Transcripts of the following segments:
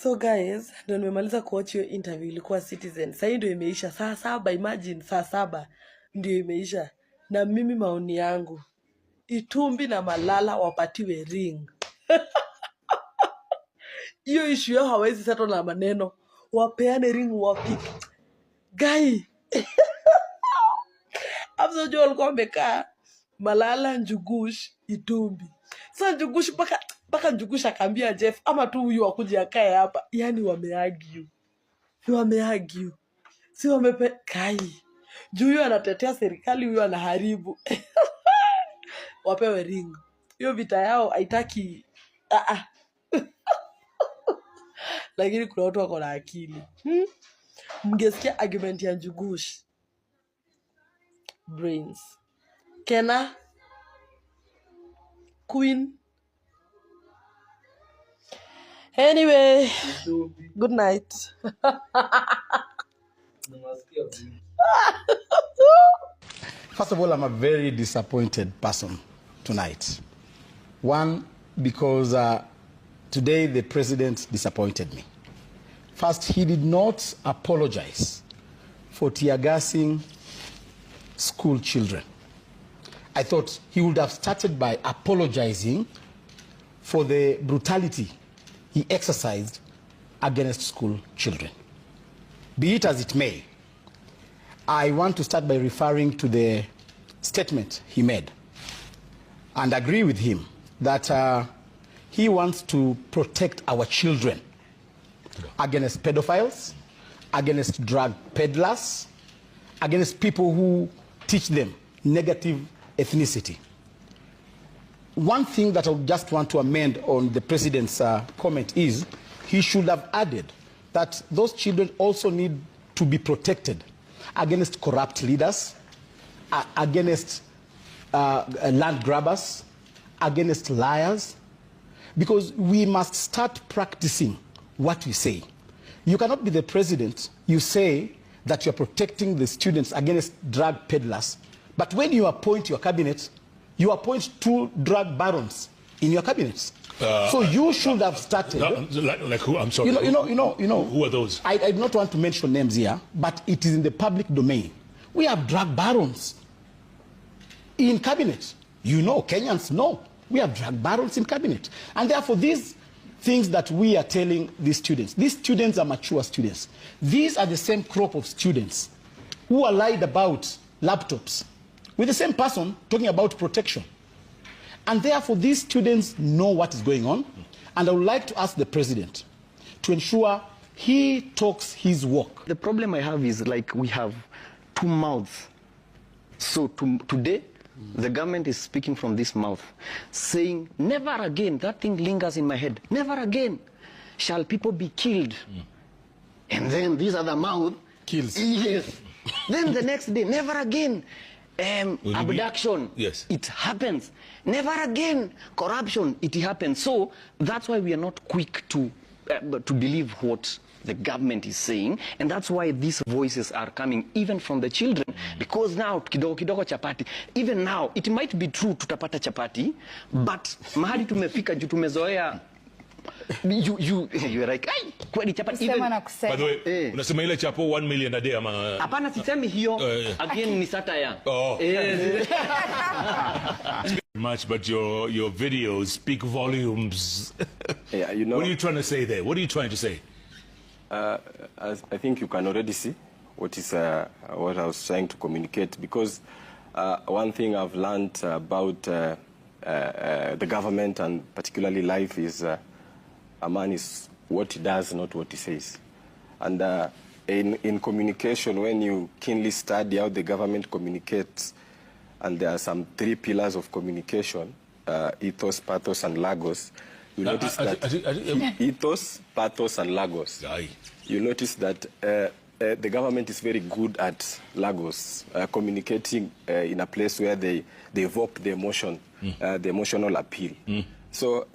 So guys, ndio nimemaliza kuwatch hiyo interview, ilikuwa Citizen. Sasa ndio imeisha saa 7, imagine saa 7 ndio imeisha. Na mimi maoni yangu, Itumbi na Malala wapatiwe ring. Hiyo issue yao hawezi settle na maneno. Wapeane ring wapike. Guy. Hapo jo walikuwa wamekaa Malala, Njugush, Itumbi. Sasa Njugush mpaka Njugush akaambia Jeff ama tu huyu akuje akae hapa. Yaani wameargue. Si kai. Juu huyu anatetea serikali, huyu anaharibu. Wapewe ring. Hiyo vita yao haitaki lakini kuna watu wako na akili. Mngesikia argument ya Njugush. Brains. Kena. Queen. Anyway, good night. First of all, I'm a very disappointed person tonight. One, because today the president disappointed me. First, he did not apologize for tear-gassing school children. I thought he would have started by apologizing for the brutality he exercised against school children. Be it as it may, I want to start by referring to the statement he made and agree with him that he wants to protect our children against pedophiles, against drug peddlers, against people who teach them negative ethnicity. One thing that I just want to amend on the president's comment is he should have added that those children also need to be protected against corrupt leaders, against land grabbers, against liars, because we must start practicing what we say. You cannot be the president, you say that you're protecting the students against drug peddlers, but when you appoint your cabinet, you appoint 2 drug barons in your cabinet. So you should have started. Like who? I'm sorry. You know. Who are those? I do not want to mention names here, but it is in the public domain. We have drug barons in cabinet. You know, Kenyans know. We have drug barons in cabinet. And therefore, these things that we are telling these students are mature students. These are the same crop of students who are lied about laptops with the same person talking about protection. And therefore, these students know what is going on. And I would like to ask the president to ensure he talks his walk. The problem I have is like we have 2 mouths. So today, the government is speaking from this mouth, saying, never again, that thing lingers in my head, never again shall people be killed. And then these other mouth kills. Yes. Then the next day, never again. Abduction, yes, it happens. Never again corruption, it happens. So that's why we are not quick to believe what the government is saying, and that's why these voices are coming even from the children, because now kidogo chapati, even now it might be true tutapata chapati, but mahali tumefika juu tumezoea. You're like, ay, kweli chapati even. By the way, unasema ile chapo 1 million a day ama? Hapana, sisemi hiyo. Again ni satire. Oh. Much, but your videos speak volumes. Yeah, you know. What are you trying to say there? What are you trying to say? I think you can already see what I was trying to communicate, because one thing I've learned about the government and particularly life is a man is what he does, not what he says. And in communication, when you keenly study how the government communicates, and there are some 3 pillars of communication, ethos, pathos, and lagos, you notice that ethos, pathos, and lagos. Aye. You notice that the government is very good at lagos, communicating in a place where they evoke the emotion, the emotional appeal. So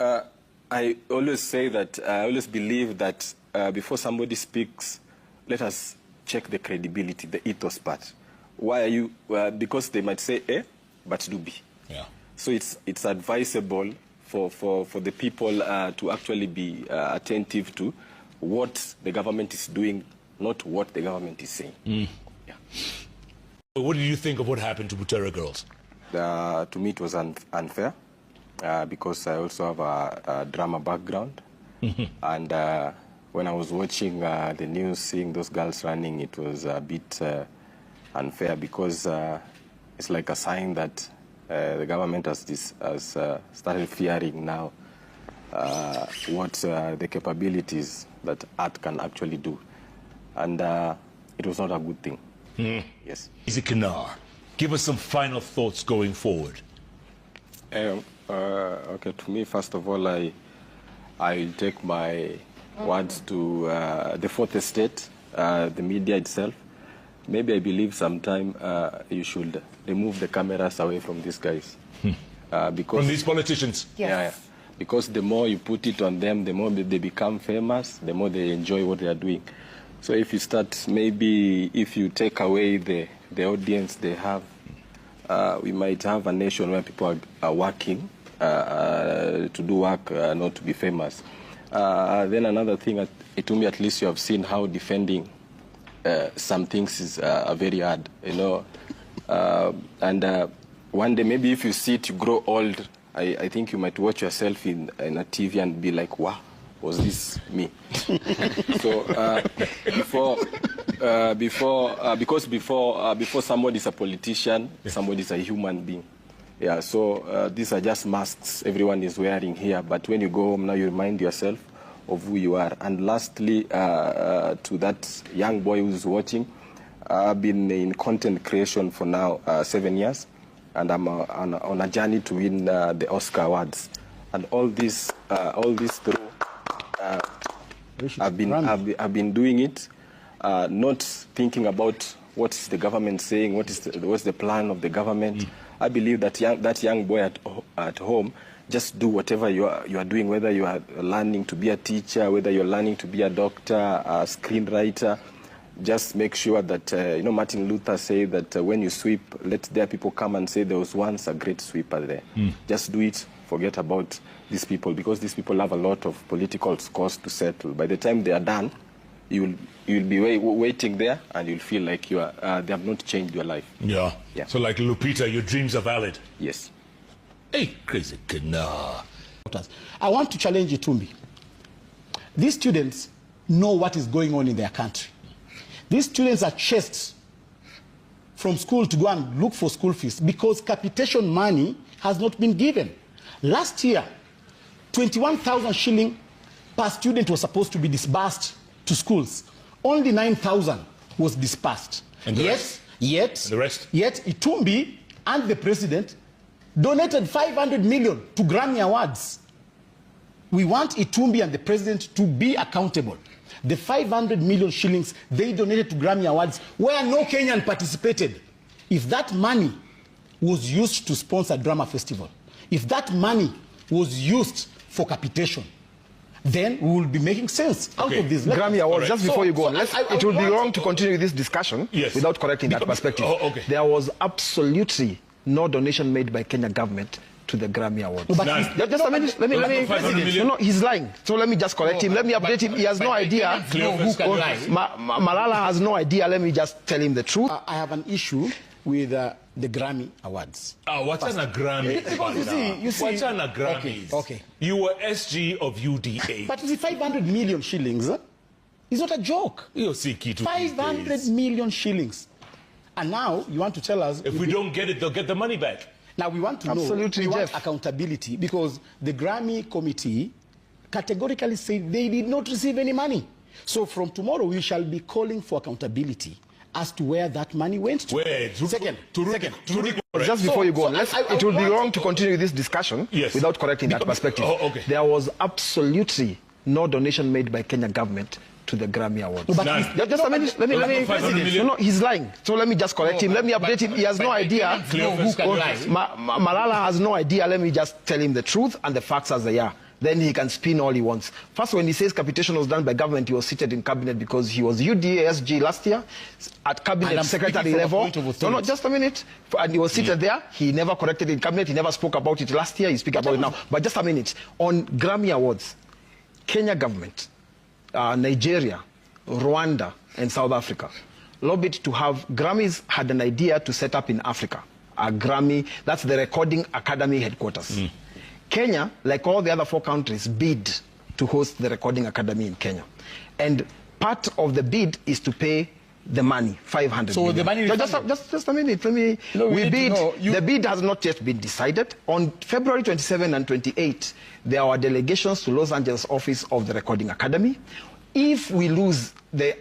I always say that, I always believe that before somebody speaks, let us check the credibility, the ethos part. Why are you, because they might say A, but do B. Yeah. So it's advisable for the people to actually be attentive to what the government is doing, not what the government is saying. Yeah. What did you think of what happened to Butere girls? To me, it was unfair because I also have a drama background. And when I was watching the news, seeing those girls running, it was a bit unfair because it's like a sign that the government has started fearing now what the capabilities that art can actually do. And it was not a good thing. Yes. Reasech Kenar, give us some final thoughts going forward. Okay, to me, first of all, I take my words to the fourth estate, the media itself. Maybe I believe sometime you should remove the cameras away from these guys. Because from these politicians? Yes. Yeah. Because the more you put it on them, the more they become famous, the more they enjoy what they are doing. So if you start, maybe if you take away the audience they have, we might have a nation where people are working to do work, not to be famous. Then another thing, to me at least you have seen how defending some things is very hard, you know. And one day, maybe if you see it, you grow old, I think you might watch yourself in a TV and be like, wow, was this me? So before somebody's a politician, somebody's a human being. Yeah, so these are just masks everyone is wearing here. But when you go home now, you remind yourself of who you are. And lastly, to that young boy who's watching, I've been in content creation for now 7 years, and I'm on a journey to win the Oscar Awards. And all this through, I've been doing it, not thinking about what is the government saying, what's the plan of the government. I believe that that young boy at home, just do whatever you are doing, whether you are learning to be a teacher, whether you're learning to be a doctor, a screenwriter. Just make sure that, you know, Martin Luther said that when you sweep, let their people come and say there was once a great sweeper there. Just do it, forget about these people, because these people have a lot of political scores to settle. By the time they are done, you'll be waiting there, and you'll feel like they have not changed your life. Yeah. So like Lupita, your dreams are valid. Yes. Hey, Reasech Kenar. I want to challenge Itumbi. These students know what is going on in their country. These students are chased from school to go and look for school fees because capitation money has not been given. Last year, 21,000 shilling per student was supposed to be disbursed to schools. Only 9,000 was disbursed. And the rest? Yet Itumbi and the president donated 500 million to Grammy Awards. We want Itumbi and the president to be accountable. The 500 million shillings they donated to Grammy Awards, where no Kenyan participated. If that money was used to sponsor a drama festival, if that money was used for capitation, then we will be making sense out of this. Grammy Awards, just before you go on, it will be wrong to continue this discussion without correcting that perspective. There was absolutely no donation made by Kenya government to the Grammy Awards. No, but just a minute, let me no, he's lying. So let me just correct him. Let me update him. He has no idea. Malala has no idea. Let me just tell him the truth. I have an issue with the Grammy Awards. What's an Grammy? You see, what's an Grammy? Okay. You were SG of UDA. But you see, 500 million shillings is not a joke. 500 million shillings. And now you want to tell us... If we don't get it, they'll get the money back. Now we want to know, we want accountability, because the Grammy committee categorically said they did not receive any money. So from tomorrow we shall be calling for accountability as to where that money went to. Second. Just before you go on, it will be wrong to continue this discussion without correcting that perspective. There was absolutely no donation made by Kenya government to the Grammy Awards. No, but just a minute, let me no, he's lying. So let me just correct him. Let me update him. He has no idea. Malala has no idea. Let me just tell him the truth and the facts as they are. Then he can spin all he wants. First, when he says capitation was done by government, he was seated in cabinet because he was UDA SG last year at cabinet secretary level. No, just a minute. And he was seated there. He never corrected it in cabinet. He never spoke about it last year. He speaks about it now. But just a minute. On Grammy Awards, Kenya government Nigeria, Rwanda, and South Africa lobbied to have, Grammys had an idea to set up in Africa a Grammy, that's the Recording Academy headquarters. Kenya, like all the other 4 countries, bid to host the Recording Academy in Kenya. And part of the bid is to pay the money, 500 so million. The money just a minute, let me, we bid, the bid has not yet been decided. On February 27 and 28, there are delegations to Los Angeles office of the Recording Academy. If we lose the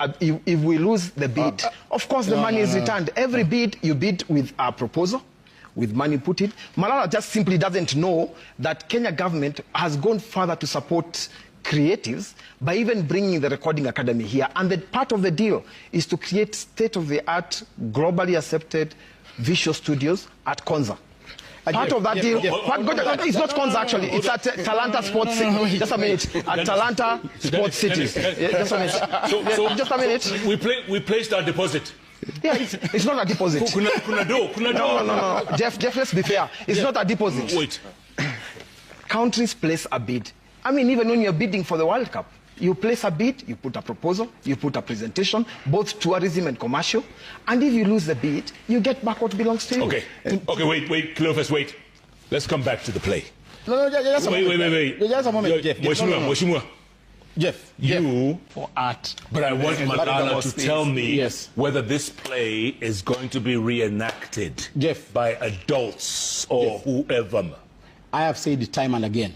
bid, of course the money is returned. Every bid, you bid with a proposal, with money put in. Malala just simply doesn't know that Kenya government has gone further to support creatives by even bringing the Recording Academy here. And that part of the deal is to create state-of-the-art, globally accepted visual studios at Konza. Part of that deal, it's not Konza actually, it's at Talanta Sports City. Just a minute, at Talanta Sports City. Just a minute. Just a minute. We placed our deposit. Yeah, it's not a deposit. No. Jeff, let's be fair. It's not a deposit. Wait. Countries place a bid. I mean, even when you're bidding for the World Cup, you place a bid, you put a proposal, you put a presentation, both tourism and commercial, and if you lose the bid, you get back what belongs to you. Okay, wait, Cleophas, wait. Let's come back to the play. No, just a moment. Wait. Just a moment, Jeff. Mweshimua. Jeff. You for art. But I want Malala to tell me whether this play is going to be reenacted by adults or whoever. I have said it time and again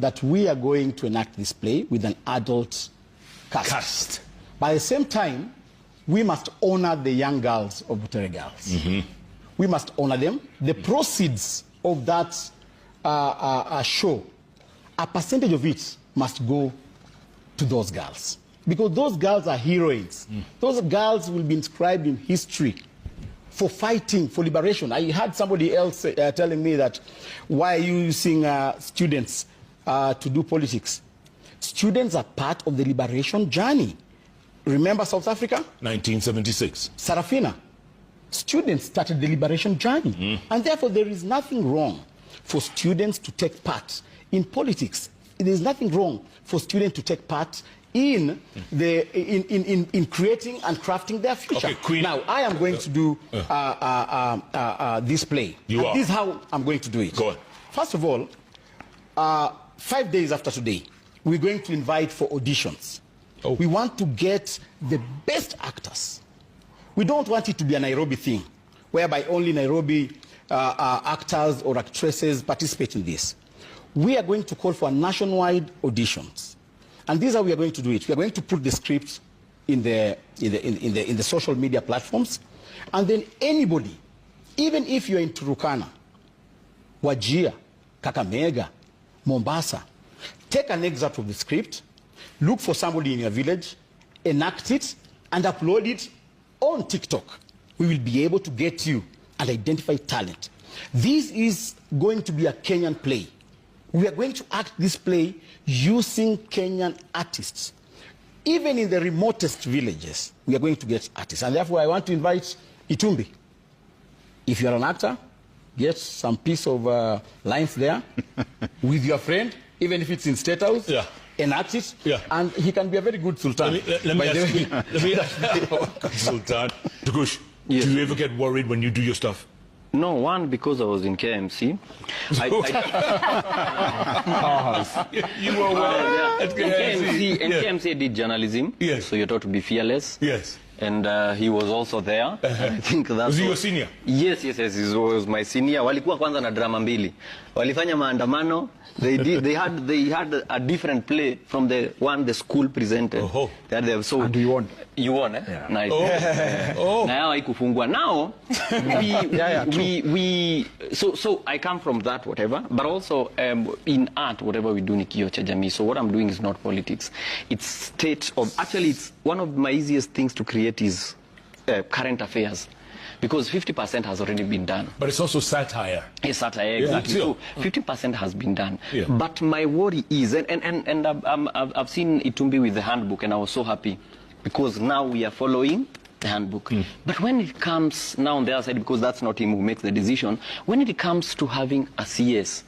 that we are going to enact this play with an adult cast. By the same time, we must honor the young girls of Butere Girls. We must honor them. The proceeds of that show, a percentage of it must go to those girls. Because those girls are heroines. Those girls will be inscribed in history for fighting for liberation. I heard somebody else telling me that, why are you using students to do politics? Students are part of the liberation journey. Remember South Africa? 1976. Sarafina. Students started the liberation journey. And therefore there is nothing wrong for students to take part in politics. There is nothing wrong for students to take part in creating and crafting their future. Okay, now, I am going to do this play. This is how I'm going to do it. Go on. First of all, 5 days after today, we're going to invite for auditions. We want to get the best actors. We don't want it to be a Nairobi thing, whereby only Nairobi actors or actresses participate in this. We are going to call for nationwide auditions. And this is how we are going to do it. We are going to put the script in the social media platforms. And then anybody, even if you're in Turukana, Wajir, Kakamega, Mombasa, take an excerpt of the script, look for somebody in your village, enact it, and upload it on TikTok. We will be able to get you and identify talent. This is going to be a Kenyan play. We are going to act this play using Kenyan artists. Even in the remotest villages, we are going to get artists. And therefore, I want to invite Itumbi. If you are an actor, get some piece of lines there with your friend, even if it's in State House, enact it, and he can be a very good sultan. Let me Sultan. Tukush, do you ever get worried when you do your stuff? No, one, because I was in KMC. You were well. In KMC I did journalism, so you're taught to be fearless. Yes. And he was also there. I think that's was he your senior? Yes, he was my senior. Walikuwa kwanza na drama mbili. Walifanya maandamano. They had a different play from the one the school presented. So and you won. You won, eh? Yeah. Nice. Now haikufungwa. Now so I come from that whatever, but also in art whatever we do ni kioo cha jamii. So what I'm doing is not politics. It's state of, actually it's one of my easiest things to create is current affairs. Because 50% has already been done. But it's also satire. It's satire, exactly. So 50% has been done. But my worry is, and I've seen Itumbi with the handbook, and I was so happy because now we are following the handbook. But when it comes now on the other side, because that's not him who makes the decision, when it comes to having a CS,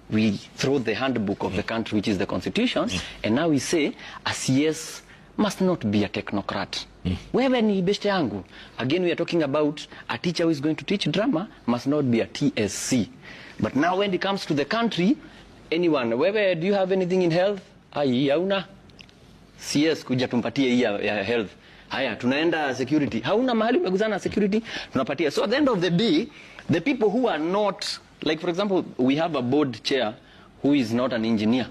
we throw the handbook of the country, which is the constitution, and now we say a CS must not be a technocrat. Wewe ni beshte yangu. Again, we are talking about a teacher who is going to teach drama must not be a TSC. But now when it comes to the country, anyone, wewe, do you have anything in health? Ai, hauna. CS kuja tumpatie hii ya health. Haya, tunaenda security. Hauna mahali umeguzana security, tunapatia. So at the end of the day, the people who are not, like for example, we have a board chair who is not an engineer,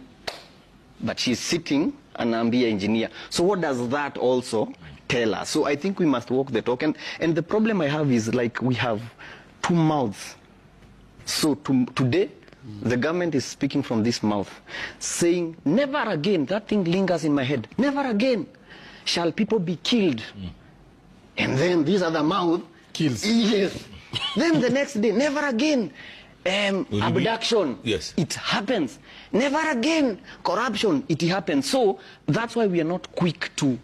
but she's sitting anaambia engineer. So what does that also tell us? So I think we must walk the talk. And the problem I have is like we have two mouths. So today, the government is speaking from this mouth, saying, never again, that thing lingers in my head, never again shall people be killed. And then this other mouth kills. Yes. Then the next day, never again abduction. Yes. It happens. Never again corruption. It happens. So that's why we are not quick to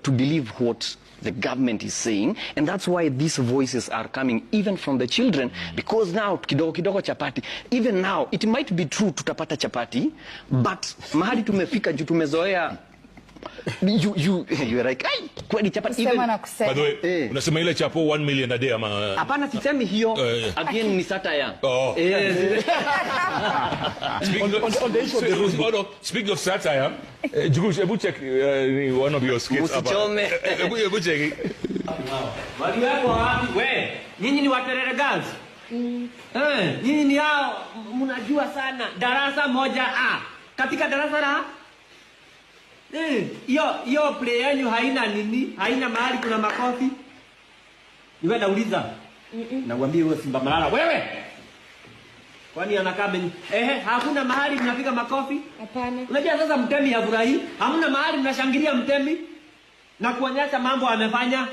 believe what the government is saying, and that's why these voices are coming even from the children, because now kidogo kidogo chapati, even now it might be true tutapata chapati, but mahali tumefika juu tumezoea. You are like, ay, kweli chapati even. By the way, unasema ile chapo 1 million a day ama? Hapana, sisemi hiyo. Again ni satire. Oh. Speaking of satire, Jugu, check one of your skits. Musichome. Ebu check. Wali wako wapi? We, nyinyi ni waterere girls? Nyinyi ni hao mnajua sana. Darasa moja A. Katika darasa la hiyo play yenu haina nini? Haina mahali kuna makofi? Niwe nauliza. Nakwambia wewe Simba Malala. Wewe! Kwani anakaa hakuna mahali mnapiga makofi? Hapana. Unajua sasa mtemi hafurahi? Hamna mahali mnashangilia mtemi na kuonyesha mambo amefanya?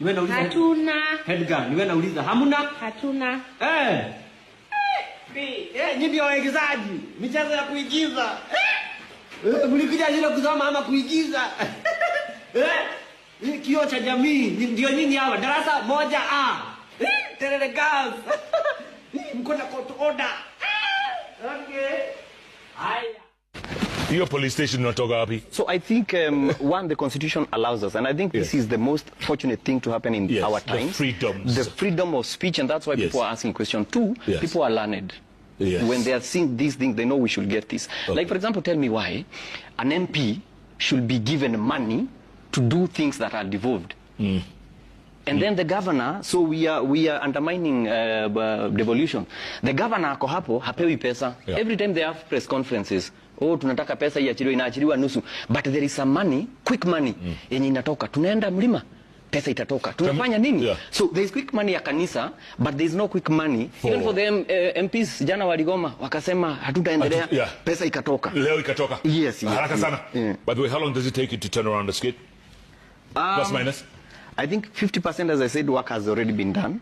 Niwe nauliza. Hatuna. Edgar, niwe nauliza. Hamna? Hatuna. Nyinyi waigizaji, michezo ya kuigiza. Mlikuja zile kusoma ama kuigiza. Kio cha jamii ndio nyinyi hawa darasa moja A. Terere girls. Mko na court order. Okay. Haya. Your police station unatoka wapi? So I think one, the constitution allows us, and I think this is the most fortunate thing to happen in our times. The freedom of speech, and that's why people are asking question. Two, people are learned. When they are seeing these things, they know we should get this. Like, for example, tell me why an MP should be given money to do things that are devolved. And then the governor, so we are undermining devolution. The governor ako hapo, hapewi pesa. Every time they have press conferences, tunataka pesa iachiliwe, inaachiliwa nusu. But there is some money, quick money, yenye inatoka. Tunaenda mlima, pesa itatoka. Tunafanya nini? So there is quick money ya kanisa, but there is no quick money. Even for the MPs, jana waligoma, wakasema hatutaendelea, pesa ikatoka. Leo ikatoka. Yes. Haraka sana. By the way, how long does it take you to turn around the skit? Plus minus? I think 50%, as I said, work has already been done.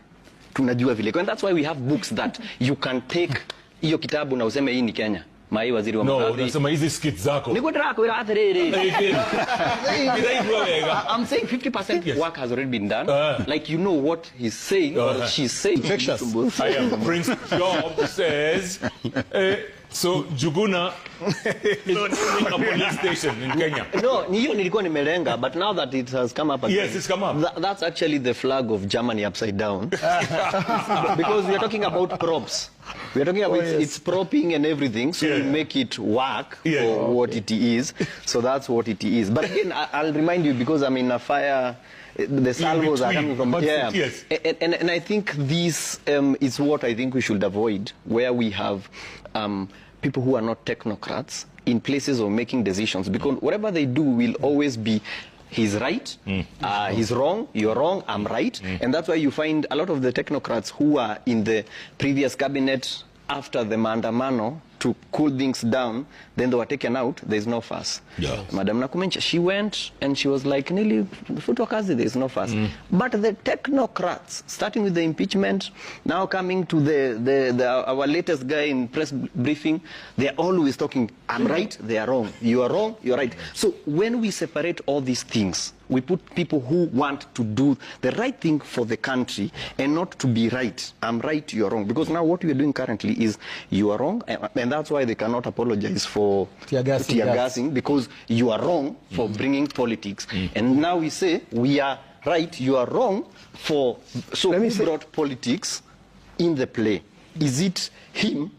Tunajua vile. And that's why we have books that you can take hiyo kitabu na useme hii ni Kenya. Mai waziri wa makazi. No, unasema hizi skits zako. Niko drako ila aterere. I'm saying 50% work has already been done. Like you know what he's saying or she's saying. I am Prince Job says so Juguna is a police station in Kenya. No, hiyo nilikuwa nimelenga, but now that it has come up again. Yes, it's come up. That's actually the flag of Germany upside down. Because we are talking about props. We are talking about it's propping and everything, so we make it work for what it is. So that's what it is. But again, I'll remind you, because I'm in a fire, the salvos are coming from here. Yes. And I think this is what I think we should avoid, where we have people who are not technocrats in places of making decisions, because whatever they do will always be he's right, he's wrong, you're wrong, I'm right. And that's why you find a lot of the technocrats who are in the previous cabinet after the maandamano to cool things down, then they were taken out, there's no fuss. Madam Nakumencha, she went and she was like, Nili, Futuakazi, there's no fuss. But the technocrats, starting with the impeachment, now coming to our latest guy in press briefing, they're always talking, I'm right, they are wrong. You are wrong, you're right. So when we separate all these things, We put people who want to do the right thing for the country and not to be right. I'm right, you're wrong. Because now what we are doing currently is you are wrong, and that's why they cannot apologize for tear gassing, because you are wrong for bringing politics. And now we say we are right, you are wrong for... So who brought politics in the play? Is it him,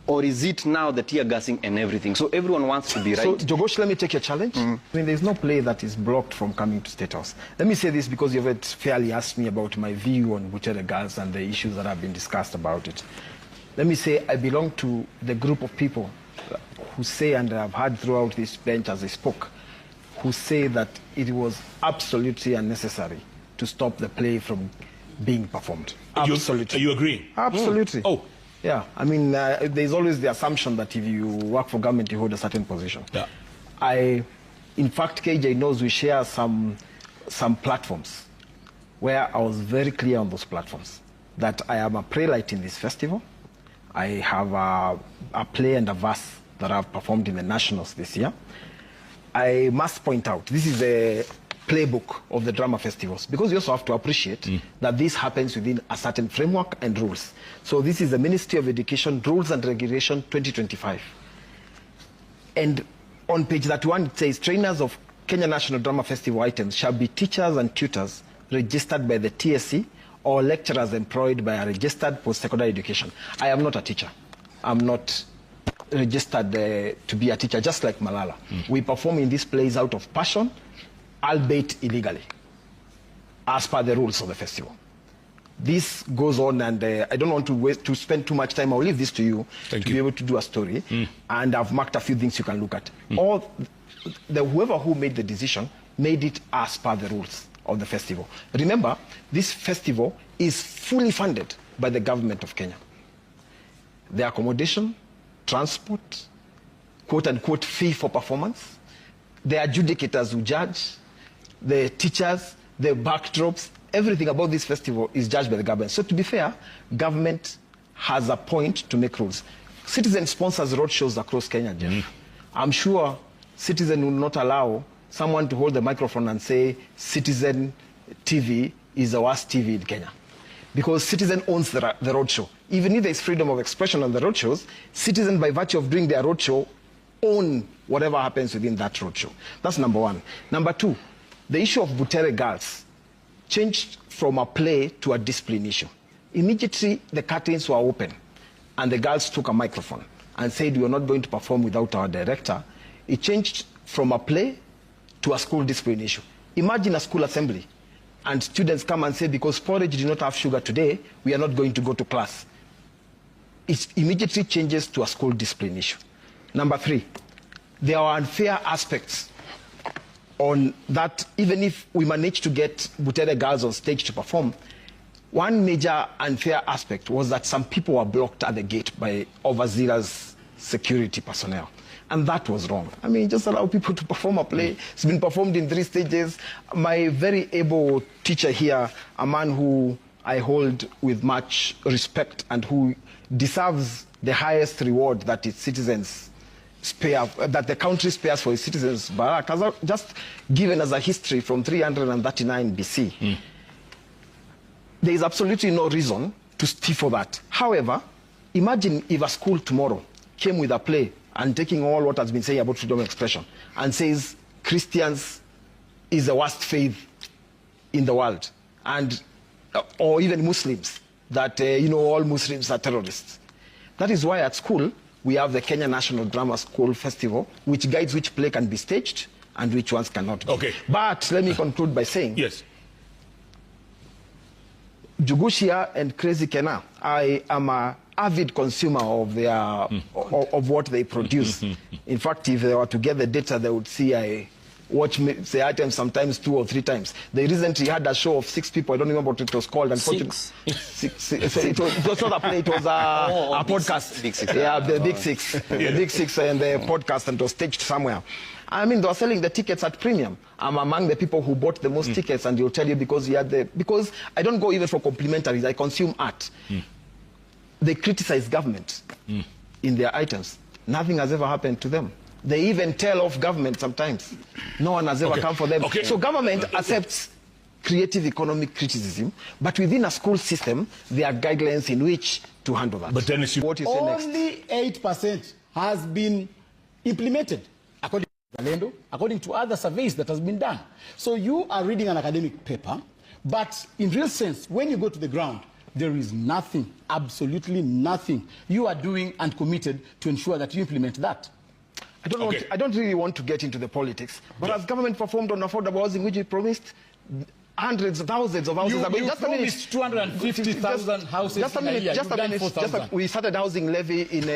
or is it now the tear gassing and everything? So everyone wants to be right. So, Jogosh, let me take your challenge. I mean, there's no play that is blocked from coming to State House. Let me say this because you've fairly asked me about my view on Butere Girls and the issues that have been discussed about it. Let me say I belong to the group of people who say, and I've heard throughout this bench as I spoke, who say that it was absolutely unnecessary to stop the play from being performed. Absolutely. Are you agreeing? Absolutely. Oh. Yeah. I mean, there's always the assumption that if you work for government, you hold a certain position. Yeah. In fact, KJ knows we share some platforms where I was very clear on those platforms that I am a playwright in this festival. I have a play and a verse that I've performed in the Nationals this year. I must point out, this is a playbook of the drama festivals, because you also have to appreciate that this happens within a certain framework and rules. So this is the Ministry of Education Rules and Regulation 2025. And on page 31 it says, trainers of Kenya National Drama Festival items shall be teachers and tutors registered by the TSC or lecturers employed by a registered post-secondary education. I am not a teacher. I'm not registered to be a teacher, just like Malala. We perform in these plays out of passion, albeit illegally, as per the rules of the festival. This goes on, and I don't want to spend too much time. I'll leave this to you be able to do a story, and I've marked a few things you can look at. Whoever who made the decision made it as per the rules of the festival. Remember, this festival is fully funded by the government of Kenya. The accommodation, transport, quote-unquote fee for performance, the adjudicators who judge, the teachers, the backdrops, everything about this festival is judged by the government. So to be fair, government has a point to make rules. Citizen sponsors roadshows across Kenya, Jeff. I'm sure Citizen will not allow someone to hold the microphone and say Citizen TV is the worst TV in Kenya. Because Citizen owns the roadshow. Even if there's freedom of expression on the roadshows, Citizen, by virtue of doing their roadshow, own whatever happens within that roadshow. That's number one. Number two, the issue of Butere Girls changed from a play to a discipline issue. Immediately, the curtains were open, and the girls took a microphone and said, we are not going to perform without our director. It changed from a play to a school discipline issue. Imagine a school assembly, and students come and say, because porridge did not have sugar today, we are not going to go to class. It immediately changes to a school discipline issue. Number three, there are unfair aspects on that. Even if we managed to get Butere Girls on stage to perform, one major unfair aspect was that some people were blocked at the gate by overzealous security personnel. And that was wrong. I mean, just allow people to perform a play. It's been performed in 3 stages. My very able teacher here, a man who I hold with much respect and who deserves the highest reward that its citizens spare, that the country spares for its citizens, Barak, has just given us a history from 339 BC. There is absolutely no reason to stifle that. However, imagine if a school tomorrow came with a play and taking all what has been said about freedom of expression and says Christians is the worst faith in the world, and or even Muslims, that all Muslims are terrorists. That is why at school we have the Kenya National Drama School Festival, which guides which play can be staged and which ones cannot be. Okay. But let me conclude by saying, yes, Jugushia and Crazy Kena, I am an avid consumer of their of what they produce. In fact, if they were to get the data, they would see I watch the items sometimes 2 or 3 times. They recently had a show of 6 people. I don't remember what it was called. Six. It was not a play. It was a podcast. Big Six. Yeah, the Big Six. The Big Six and the podcast, and it was staged somewhere. I mean, they were selling the tickets at premium. I'm among the people who bought the most tickets, and they'll tell you because because I don't go even for complimentaries. I consume art. They criticize government in their items. Nothing has ever happened to them. They even tell off government sometimes. No one has ever come for them. So government accepts creative economic criticism, but within a school system, there are guidelines in which to handle that. But then what you say next? Only 8% has been implemented, according to Galendo, according to other surveys that has been done. So you are reading an academic paper, but in real sense, when you go to the ground, there is nothing, absolutely nothing you are doing and committed to ensure that you implement that. I don't really want to get into the politics, but has government performed on affordable housing, which you promised? Hundreds, thousands of houses. You promised 250,000 houses in a year. Just a minute. We started housing levy in